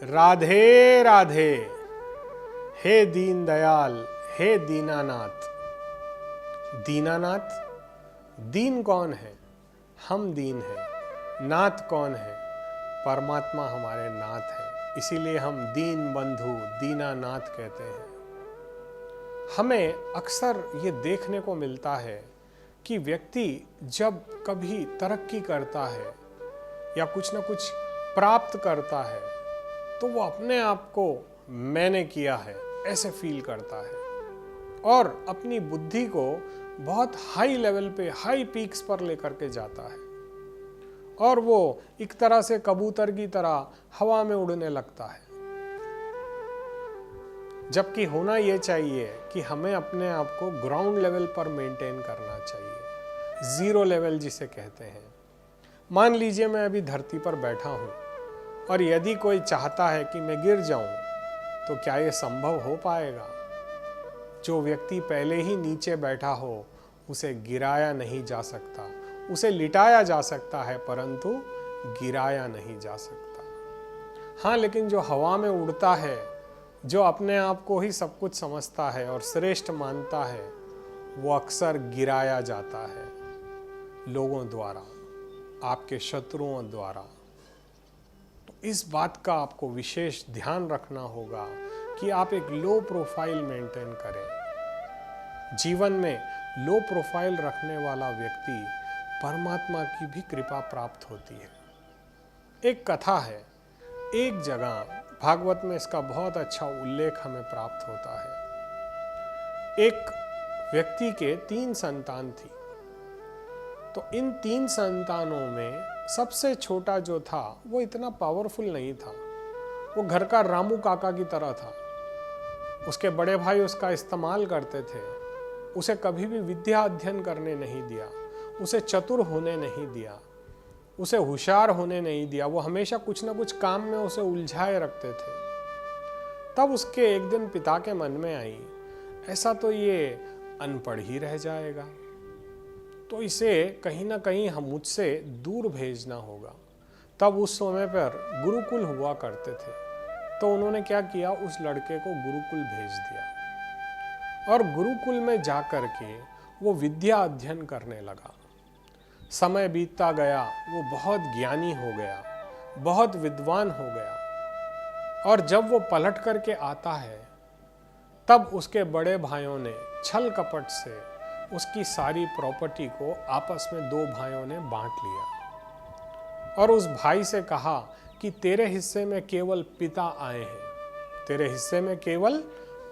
राधे राधे। हे दीन दयाल, हे दीनानाथ। दीनानाथ, दीन कौन है? हम दीन हैं। नाथ कौन है? परमात्मा हमारे नाथ है। इसीलिए हम दीन बंधु दीनानाथ कहते हैं। हमें अक्सर ये देखने को मिलता है कि व्यक्ति जब कभी तरक्की करता है या कुछ ना कुछ प्राप्त करता है तो वो अपने आप को मैंने किया है ऐसे फील करता है और अपनी बुद्धि को बहुत हाई लेवल पे, हाई पीक्स पर लेकर के जाता है और वो एक तरह से कबूतर की तरह हवा में उड़ने लगता है। जबकि होना ये चाहिए कि हमें अपने आप को ग्राउंड लेवल पर मेंटेन करना चाहिए, जीरो लेवल जिसे कहते हैं। मान लीजिए मैं अभी धरती पर बैठा हूं और यदि कोई चाहता है कि मैं गिर जाऊं तो क्या यह संभव हो पाएगा? जो व्यक्ति पहले ही नीचे बैठा हो उसे गिराया नहीं जा सकता, उसे लिटाया जा सकता है परंतु गिराया नहीं जा सकता। हाँ, लेकिन जो हवा में उड़ता है, जो अपने आप को ही सब कुछ समझता है और श्रेष्ठ मानता है, वो अक्सर गिराया जाता है लोगों द्वारा, आपके शत्रुओं द्वारा। तो इस बात का आपको विशेष ध्यान रखना होगा कि आप एक लो प्रोफाइल मेंटेन करें। जीवन में लो प्रोफाइल रखने वाला व्यक्ति परमात्मा की भी कृपा प्राप्त होती है। एक कथा है, एक जगह भागवत में इसका बहुत अच्छा उल्लेख हमें प्राप्त होता है। एक व्यक्ति के 3 संतान थी। तो इन 3 संतानों में सबसे छोटा जो था वो इतना पावरफुल नहीं था, वो घर का रामू काका की तरह था। उसके बड़े भाई उसका इस्तेमाल करते थे, उसे कभी भी विद्या अध्ययन करने नहीं दिया, उसे चतुर होने नहीं दिया, उसे होशियार होने नहीं दिया। वो हमेशा कुछ ना कुछ काम में उसे उलझाए रखते थे। तब उसके एक दिन पिता के मन में आई, ऐसा तो ये अनपढ़ ही रह जाएगा, तो इसे कहीं ना कहीं हम मुझसे दूर भेजना होगा। तब उस समय पर गुरुकुल हुआ करते थे, तो उन्होंने क्या किया, उस लड़के को गुरुकुल भेज दिया और गुरुकुल में जाकर के वो विद्या अध्ययन करने लगा। समय बीतता गया, वो बहुत ज्ञानी हो गया, बहुत विद्वान हो गया और जब वो पलट करके आता है तब उसके बड़े भाइयों ने छल कपट से उसकी सारी प्रॉपर्टी को आपस में 2 भाइयों ने बांट लिया और उस भाई से कहा कि तेरे हिस्से में केवल पिता आए हैं, तेरे हिस्से में केवल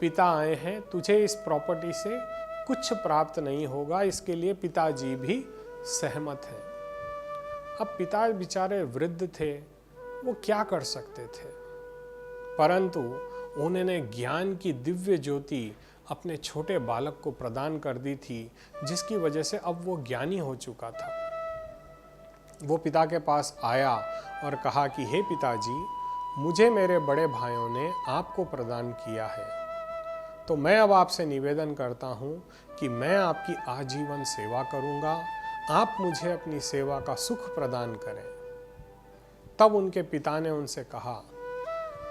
पिता आए हैं, तुझे इस प्रॉपर्टी से कुछ प्राप्त नहीं होगा। इसके लिए पिताजी भी सहमत हैं। अब पिता बेचारे वृद्ध थे, वो क्या कर सकते थे, परंतु उन्होंने ज्ञान की दिव्य ज्योति अपने छोटे बालक को प्रदान कर दी थी, जिसकी वजह से अब वो ज्ञानी हो चुका था। वो पिता के पास आया और कहा कि हे पिताजी, मुझे मेरे बड़े भाइयों ने आपको प्रदान किया है, तो मैं अब आपसे निवेदन करता हूँ कि मैं आपकी आजीवन सेवा करूँगा, आप मुझे अपनी सेवा का सुख प्रदान करें। तब उनके पिता ने उनसे कहा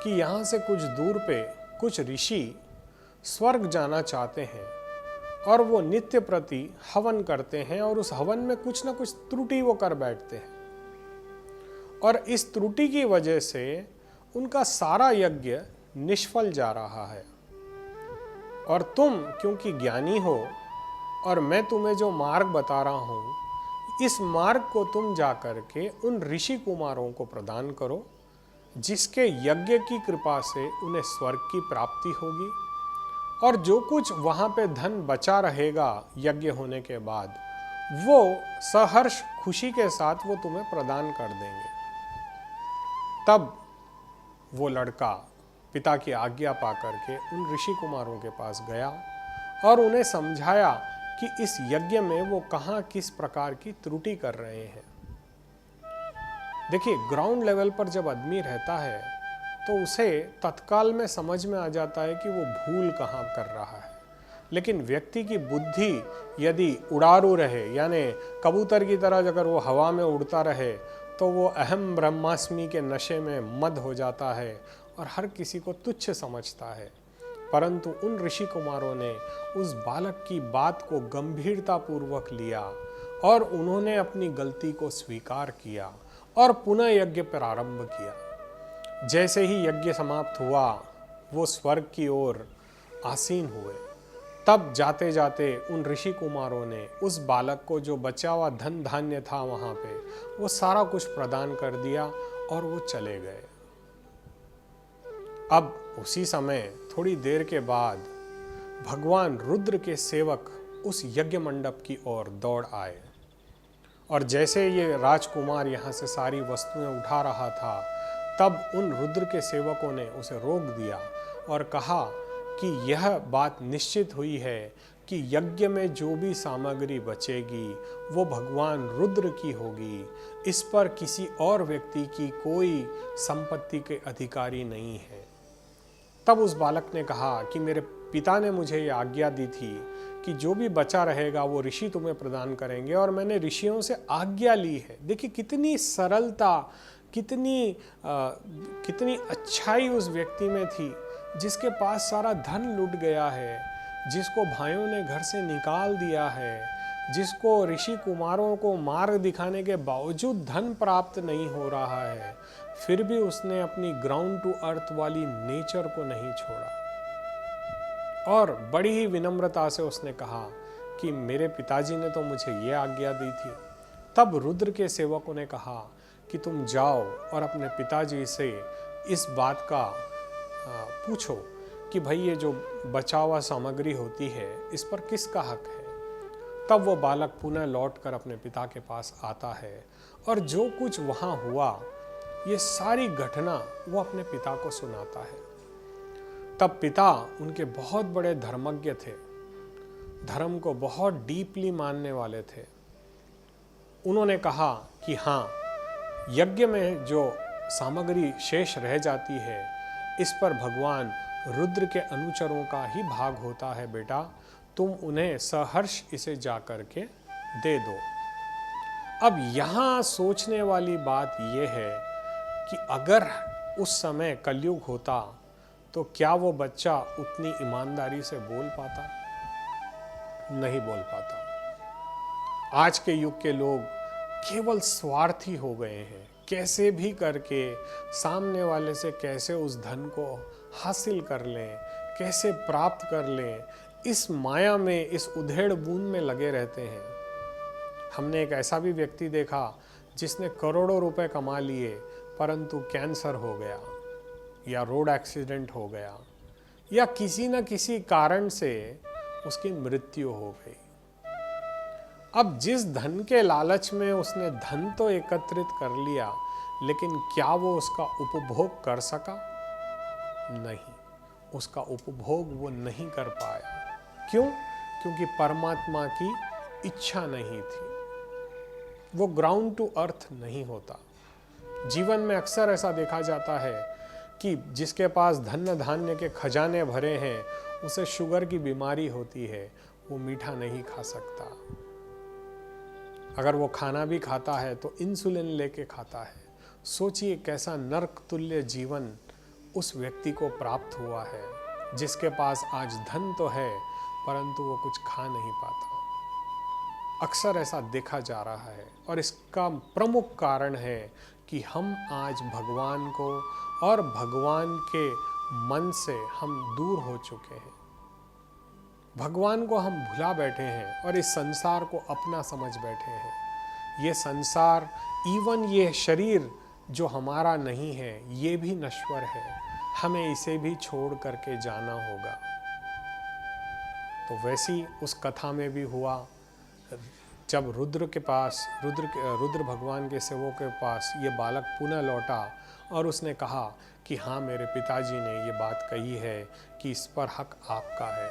कि यहाँ से कुछ दूर पे कुछ ऋषि स्वर्ग जाना चाहते हैं और वो नित्य प्रति हवन करते हैं और उस हवन में कुछ ना कुछ त्रुटि वो कर बैठते हैं और इस त्रुटि की वजह से उनका सारा यज्ञ निष्फल जा रहा है। और तुम क्योंकि ज्ञानी हो और मैं तुम्हें जो मार्ग बता रहा हूँ, इस मार्ग को तुम जा करके उन ऋषि कुमारों को प्रदान करो, जिसके यज्ञ की कृपा से उन्हें स्वर्ग की प्राप्ति होगी और जो कुछ वहाँ पे धन बचा रहेगा यज्ञ होने के बाद, वो सहर्ष खुशी के साथ वो तुम्हें प्रदान कर देंगे। तब वो लड़का पिता की आज्ञा पा करके उन ऋषि कुमारों के पास गया और उन्हें समझाया कि इस यज्ञ में वो कहाँ किस प्रकार की त्रुटि कर रहे हैं। देखिए, ग्राउंड लेवल पर जब आदमी रहता है तो उसे तत्काल में समझ में आ जाता है कि वो भूल कहाँ कर रहा है, लेकिन व्यक्ति की बुद्धि यदि उड़ारू रहे, यानी कबूतर की तरह अगर वो हवा में उड़ता रहे, तो वो अहम ब्रह्मास्मि के नशे में मद हो जाता है और हर किसी को तुच्छ समझता है। परंतु उन ऋषि कुमारों ने उस बालक की बात को गंभीरता पूर्वक लिया और उन्होंने अपनी गलती को स्वीकार किया और पुनः यज्ञ प्रारंभ किया। जैसे ही यज्ञ समाप्त हुआ, वो स्वर्ग की ओर आसीन हुए। तब जाते जाते उन ऋषि कुमारों ने उस बालक को जो बचा हुआ धन धान्य था वहां पे, वो सारा कुछ प्रदान कर दिया और वो चले गए। अब उसी समय थोड़ी देर के बाद भगवान रुद्र के सेवक उस यज्ञ मंडप की ओर दौड़ आए और जैसे ये राजकुमार यहाँ से सारी वस्तुएं उठा रहा था, तब उन रुद्र के सेवकों ने उसे रोक दिया और कहा कि यह बात निश्चित हुई है कि यज्ञ में जो भी सामग्री बचेगी वो भगवान रुद्र की होगी। इस पर किसी और व्यक्ति की कोई संपत्ति के अधिकारी नहीं है। तब उस बालक ने कहा कि मेरे पिता ने मुझे ये आज्ञा दी थी कि जो भी बचा रहेगा वो ऋषि तुम्हें प्रदान करेंगे और मैंने ऋषियों से आज्ञा ली है। देखिए कितनी सरलता, कितनी अच्छाई उस व्यक्ति में थी, जिसके पास सारा धन लुट गया है, जिसको भाइयों ने घर से निकाल दिया है, जिसको ऋषि कुमारों को मार्ग दिखाने के बावजूद धन प्राप्त नहीं हो रहा है, फिर भी उसने अपनी ग्राउंड टू अर्थ वाली नेचर को नहीं छोड़ा और बड़ी ही विनम्रता से उसने कहा कि मेरे पिताजी ने तो मुझे ये आज्ञा दी थी। तब रुद्र के सेवकों ने कहा कि तुम जाओ और अपने पिताजी से इस बात का पूछो कि भाई ये जो बचा हुआ सामग्री होती है इस पर किसका हक है। तब वो बालक पुनः लौटकर अपने पिता के पास आता है और जो कुछ वहाँ हुआ ये सारी घटना वो अपने पिता को सुनाता है। तब पिता उनके बहुत बड़े धर्मज्ञ थे, धर्म को बहुत डीपली मानने वाले थे। उन्होंने कहा कि हाँ, यज्ञ में जो सामग्री शेष रह जाती है इस पर भगवान रुद्र के अनुचरों का ही भाग होता है बेटा, तुम उन्हें सहर्ष इसे जाकर के दे दो। अब यहाँ सोचने वाली बात यह है कि अगर उस समय कलयुग होता तो क्या वो बच्चा उतनी ईमानदारी से बोल पाता? नहीं बोल पाता। आज के युग के लोग केवल स्वार्थी हो गए हैं, कैसे भी करके सामने वाले से कैसे उस धन को हासिल कर लें, कैसे प्राप्त कर लें, इस माया में, इस उधेड़ बूंद में लगे रहते हैं। हमने एक ऐसा भी व्यक्ति देखा जिसने करोड़ों रुपए कमा लिए परंतु कैंसर हो गया या रोड एक्सीडेंट हो गया या किसी न किसी कारण से उसकी मृत्यु हो गई। अब जिस धन के लालच में उसने धन तो एकत्रित कर लिया, लेकिन क्या वो उसका उपभोग कर सका? नहीं, उसका उपभोग वो नहीं कर पाया। क्यों? क्योंकि परमात्मा की इच्छा नहीं थी। वो ग्राउंड टू अर्थ नहीं होता। जीवन में अक्सर ऐसा देखा जाता है कि जिसके पास धन धान्य के खजाने भरे हैं उसे शुगर की बीमारी होती है, वो मीठा नहीं खा सकता। अगर वो खाना भी खाता है तो इंसुलिन लेके खाता है। सोचिए कैसा नरक तुल्य जीवन उस व्यक्ति को प्राप्त हुआ है, जिसके पास आज धन तो है परंतु वो कुछ खा नहीं पाता। अक्सर ऐसा देखा जा रहा है और इसका प्रमुख कारण है कि हम आज भगवान को और भगवान के मन से हम दूर हो चुके हैं। भगवान को हम भुला बैठे हैं और इस संसार को अपना समझ बैठे हैं। ये संसार, इवन ये शरीर जो हमारा नहीं है, ये भी नश्वर है। हमें इसे भी छोड़ करके जाना होगा। तो वैसी उस कथा में भी हुआ, जब रुद्र भगवान के सेवकों के पास ये बालक पुनः लौटा और उसने कहा कि हाँ, मेरे पिताजी ने ये बात कही है कि इस पर हक आपका है।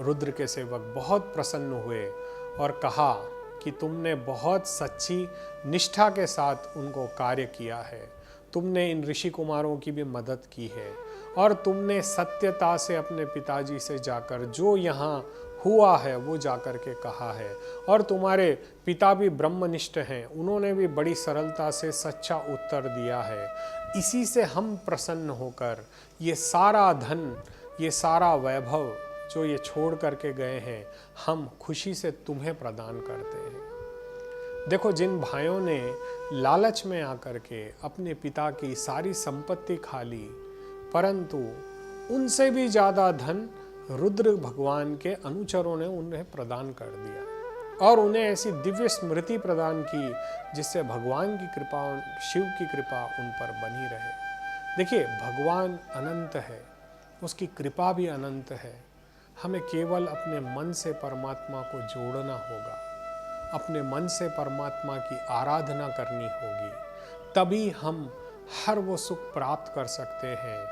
रुद्र के सेवक बहुत प्रसन्न हुए और कहा कि तुमने बहुत सच्ची निष्ठा के साथ उनको कार्य किया है। तुमने इन ऋषि कुमारों की भी मदद की है और तुमने सत्यता से अपने पिताजी से जाकर जो यहाँ हुआ है वो जाकर के कहा है। और तुम्हारे पिता भी ब्रह्मनिष्ठ हैं, उन्होंने भी बड़ी सरलता से सच्चा उत्तर दिया है। इसी से हम प्रसन्न होकर ये सारा धन, ये सारा वैभव जो ये छोड़ करके गए हैं, हम खुशी से तुम्हें प्रदान करते हैं। देखो, जिन भाइयों ने लालच में आकर के अपने पिता की सारी संपत्ति खा ली, परंतु उनसे भी ज़्यादा धन रुद्र भगवान के अनुचरों ने उन्हें प्रदान कर दिया और उन्हें ऐसी दिव्य स्मृति प्रदान की जिससे भगवान की कृपा, शिव की कृपा उन पर बनी रहे। देखिए, भगवान अनंत है, उसकी कृपा भी अनंत है। हमें केवल अपने मन से परमात्मा को जोड़ना होगा, अपने मन से परमात्मा की आराधना करनी होगी, तभी हम हर वो सुख प्राप्त कर सकते हैं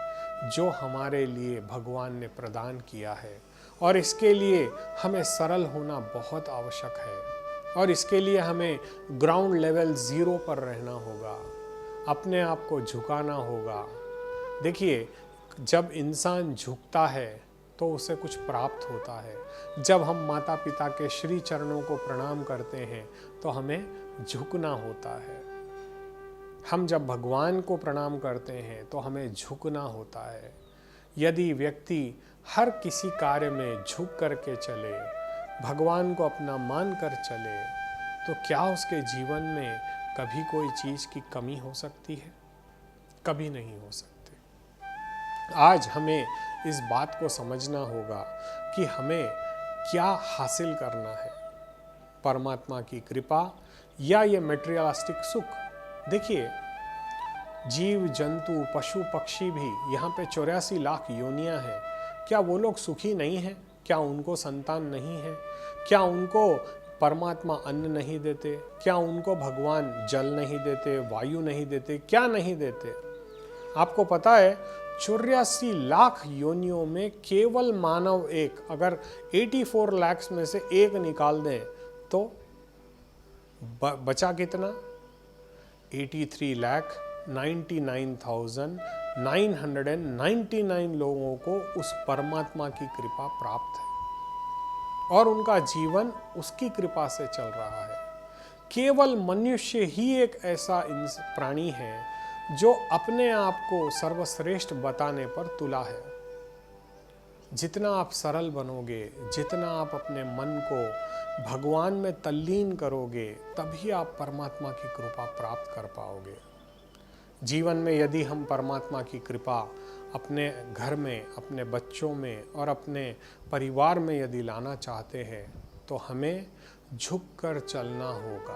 जो हमारे लिए भगवान ने प्रदान किया है। और इसके लिए हमें सरल होना बहुत आवश्यक है और इसके लिए हमें ग्राउंड लेवल 0 पर रहना होगा, अपने आप को झुकाना होगा। देखिए, जब इंसान झुकता है तो उसे कुछ प्राप्त होता है। जब हम माता पिता के श्री चरणों को प्रणाम करते हैं तो हमें झुकना होता है। हम जब भगवान को प्रणाम करते हैं तो हमें झुकना होता है। यदि व्यक्ति हर किसी कार्य में झुक करके चले, भगवान को अपना मान कर चले, तो क्या उसके जीवन में कभी कोई चीज़ की कमी हो सकती है? कभी नहीं हो सकती। आज हमें इस बात को समझना होगा कि हमें क्या हासिल करना है, परमात्मा की कृपा या ये मटेरियलिस्टिक सुख। देखिए, जीव जंतु पशु पक्षी भी यहाँ पे 84 लाख योनियाँ हैं। क्या वो लोग सुखी नहीं हैं? क्या उनको संतान नहीं है? क्या उनको परमात्मा अन्न नहीं देते? क्या उनको भगवान जल नहीं देते, वायु नहीं देते? क्या नहीं देते? आपको पता है, 84 लाख योनियों में केवल मानव एक, अगर 84 लाख में से एक निकाल दें तो बचा कितना? 83,99,999 लोगों को उस परमात्मा की कृपा प्राप्त है और उनका जीवन उसकी कृपा से चल रहा है। केवल मनुष्य ही एक ऐसा प्राणी है जो अपने आप को सर्वश्रेष्ठ बताने पर तुला है। जितना आप सरल बनोगे, जितना आप अपने मन को भगवान में तल्लीन करोगे, तभी आप परमात्मा की कृपा प्राप्त कर पाओगे। जीवन में यदि हम परमात्मा की कृपा अपने घर में, अपने बच्चों में और अपने परिवार में यदि लाना चाहते हैं तो हमें झुककर चलना होगा,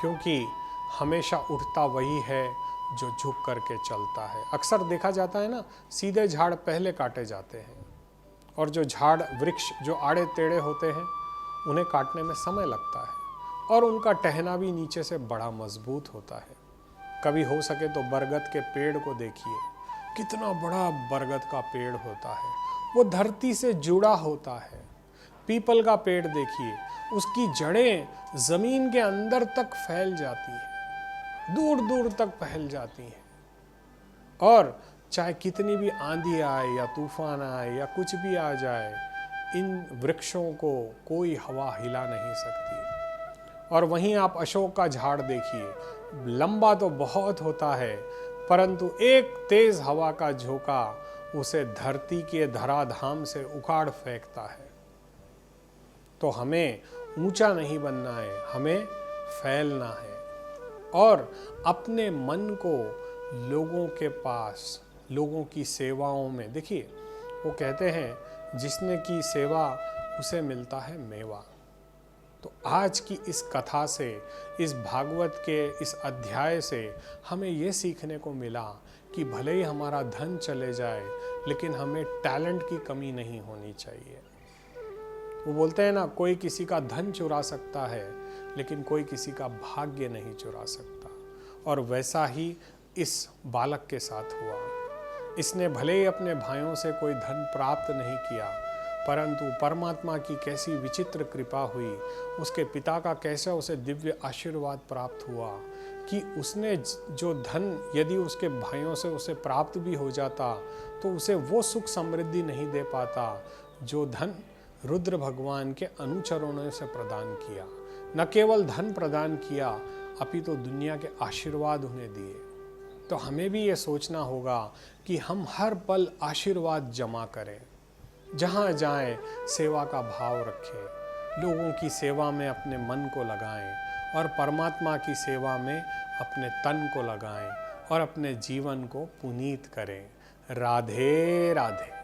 क्योंकि हमेशा उठता वही है जो झुक करके चलता है। अक्सर देखा जाता है ना, सीधे झाड़ पहले काटे जाते हैं और जो झाड़ वृक्ष जो आड़े टेढ़े होते हैं उन्हें काटने में समय लगता है और उनका टहना भी नीचे से बड़ा मजबूत होता है। कभी हो सके तो बरगद के पेड़ को देखिए, कितना बड़ा बरगद का पेड़ होता है, वो धरती से जुड़ा होता है। पीपल का पेड़ देखिए, उसकी जड़ें जमीन के अंदर तक फैल जाती हैं, दूर दूर तक फैल जाती हैं और चाहे कितनी भी आंधी आए या तूफान आए या कुछ भी आ जाए, इन वृक्षों को कोई हवा हिला नहीं सकती। और वहीं आप अशोक का झाड़ देखिए, लंबा तो बहुत होता है परंतु एक तेज हवा का झोंका उसे धरती के धराधाम से उखाड़ फेंकता है। तो हमें ऊंचा नहीं बनना है, हमें फैलना है और अपने मन को लोगों के पास, लोगों की सेवाओं में, देखिए वो कहते हैं जिसने की सेवा उसे मिलता है मेवा। तो आज की इस कथा से, इस भागवत के इस अध्याय से हमें ये सीखने को मिला कि भले ही हमारा धन चले जाए लेकिन हमें टैलेंट की कमी नहीं होनी चाहिए। वो बोलते हैं ना, कोई किसी का धन चुरा सकता है लेकिन कोई किसी का भाग्य नहीं चुरा सकता। और वैसा ही इस बालक के साथ हुआ। इसने भले ही अपने भाइयों से कोई धन प्राप्त नहीं किया, परंतु परमात्मा की कैसी विचित्र कृपा हुई, उसके पिता का कैसा उसे दिव्य आशीर्वाद प्राप्त हुआ कि उसने जो धन यदि उसके भाइयों से उसे प्राप्त भी हो जाता तो उसे वो सुख समृद्धि नहीं दे पाता जो धन रुद्र भगवान के अनुचरणों से प्रदान किया। न केवल धन प्रदान किया, अपितु दुनिया के आशीर्वाद उन्हें दिए। तो हमें भी ये सोचना होगा कि हम हर पल आशीर्वाद जमा करें, जहाँ जाएं सेवा का भाव रखें, लोगों की सेवा में अपने मन को लगाएं और परमात्मा की सेवा में अपने तन को लगाएं और अपने जीवन को पुनीत करें। राधे राधे।